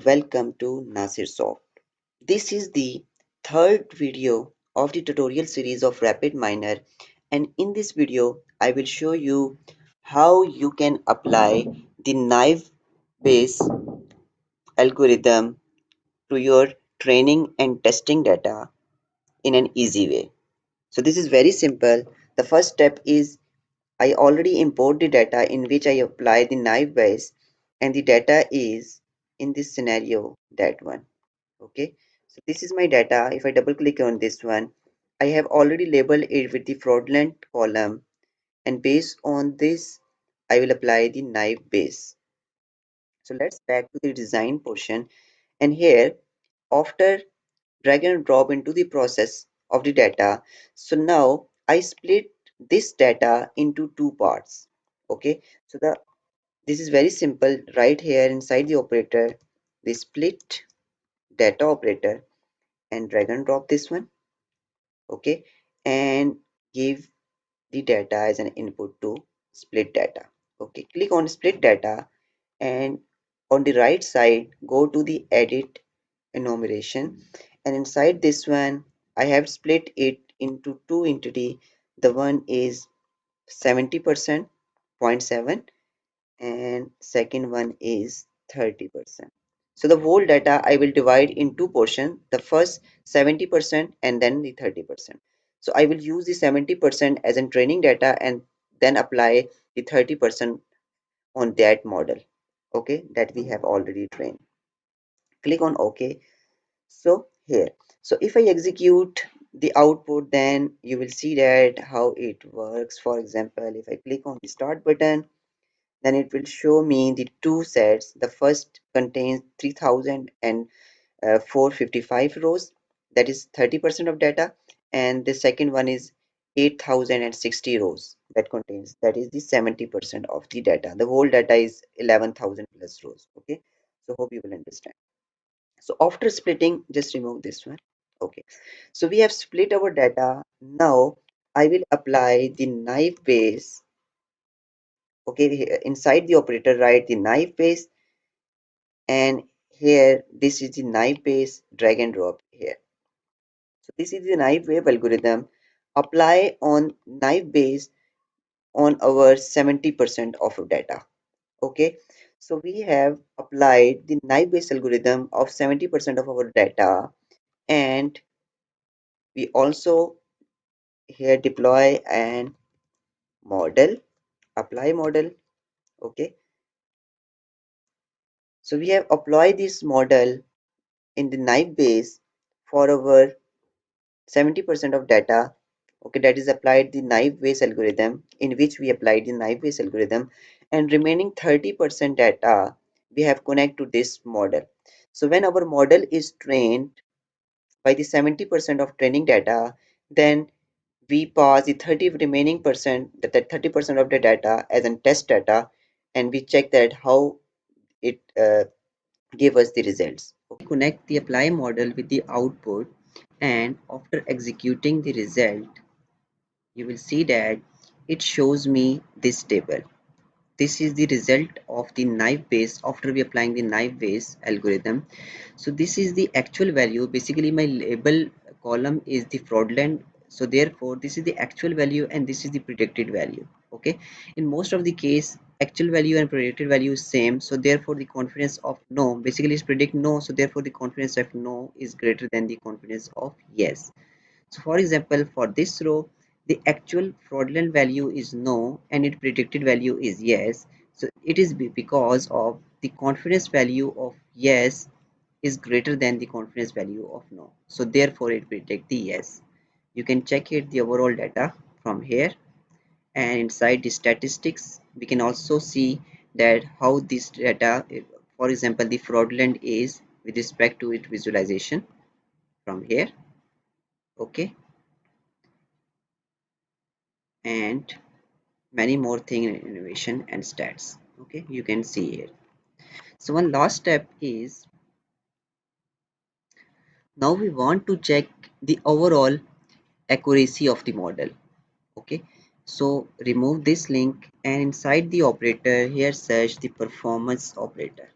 welcome to Nasir Soft. This is the third video of the tutorial series of RapidMiner, and in this video I will show you how you can apply the Naïve based algorithm to your training and testing data in an easy way. So this is very simple. The first step is I already import the data in which I apply the Naïve base, and the data is in this scenario that one. Okay, so this is my data. If I double click on this one, I have already labeled it with the fraudulent column, and based on this I will apply the Naïve base. So let's back to the design portion, and here after drag and drop into the process of the data, so now I split this data into two parts. Okay, so this is very simple. Right here inside the operator, the split data operator, and drag and drop this one. Okay, and give the data as an input to split data. Okay, click on split data, and on the right side go to the edit enumeration, and inside this one I have split it into two entity. The one is 70% 0.7, and second one is 30%. So the whole data I will divide in two portions, the first 70% and then the 30%. So I will use the 70% as in training data and then apply the 30% on that model, okay, that we have already trained. Click on OK. So here, so if I execute the output, then you will see that how it works. For example, if I click on the start button, then it will show me the two sets. The first contains 3,455 rows, that is 30% of data, and the second one is 8,060 rows, that is the 70% of the data. The whole data is 11,000 plus rows. Okay, so hope you will understand. So after splitting, just remove this one. Okay, so we have split our data. Now I will apply the Naïve base. Okay, inside the operator write the Naïve base, and here this is the Naïve base, drag and drop here. So this is the Naïve wave algorithm. Apply on Naïve base on our 70% of data. Okay, so we have applied the Naïve base algorithm of 70% of our data, and we also here deploy an model, apply model. Okay, so we have applied this model in the Naïve base for our 70% of data. Okay, that is applied the Naïve base algorithm, in which we applied the Naïve base algorithm, and remaining 30% data we have connect to this model. So when our model is trained by the 70% of training data, then we pass the 30 remaining percent, that 30% of the data as an test data, and we check that how it give us the results. Okay, connect the apply model with the output, and after executing the result, you will see that it shows me this table. This is the result of the Naïve base after we applying the Naïve base algorithm. So this is the actual value. Basically my label column is the fraudulent, so therefore this is the actual value and this is the predicted value. Okay, in most of the case actual value and predicted value is same, so therefore the confidence of no basically is predict no, so therefore the confidence of no is greater than the confidence of yes. So for example, for this row, the actual fraudulent value is no and its predicted value is yes. So it is because of the confidence value of yes is greater than the confidence value of no. So therefore it will take the yes. You can check it the overall data from here, and inside the statistics we can also see that how this data, for example, the fraudulent is with respect to its visualization from here. Okay, and many more thing in innovation and stats. Okay, you can see here. So one last step is, now we want to check the overall accuracy of the model. Okay, so remove this link, and inside the operator here search the performance operator.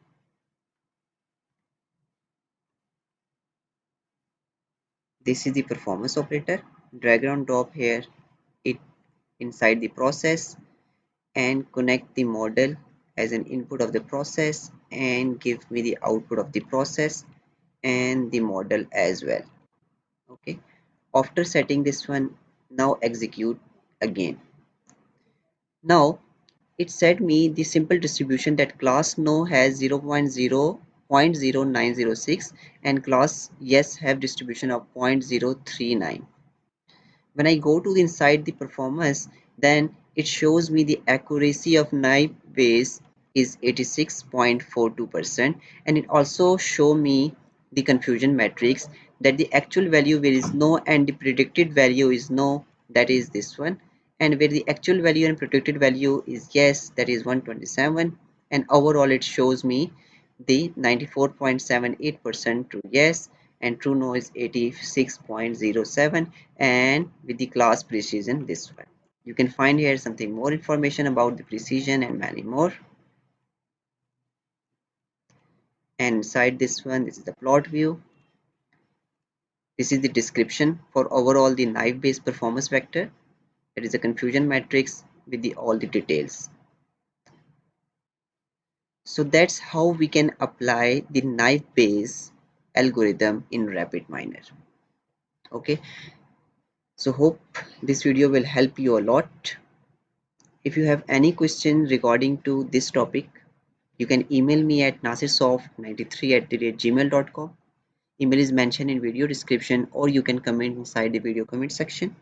This is the performance operator. Drag and drop here it inside the process and connect the model as an input of the process and give me the output of the process and the model as well. Okay, after setting this one, now execute again. Now it said me the simple distribution that class no has 0.0.0906 and class yes have distribution of 0.039. When I go to inside the performance, then it shows me the accuracy of Naïve base is 86.42%, and it also show me the confusion matrix that the actual value where is no and the predicted value is no, that is this one, and where the actual value and predicted value is yes, that is 127, and overall it shows me the 94.78% true yes and true no is 86.07, and with the class precision this one. You can find here something more information about the precision and many more. And inside this one, this is the plot view. This is the description for overall the knife based performance vector. That is a confusion matrix with the all the details. So that's how we can apply the knife based algorithm in RapidMiner. Okay, so hope this video will help you a lot. If you have any question regarding to this topic, you can email me at nasirsoft93@gmail.com. Email is mentioned in video description, or you can comment inside the video comment section.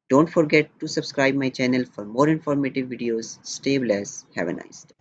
Don't forget to subscribe my channel for more informative videos. Stay blessed. Have a nice day.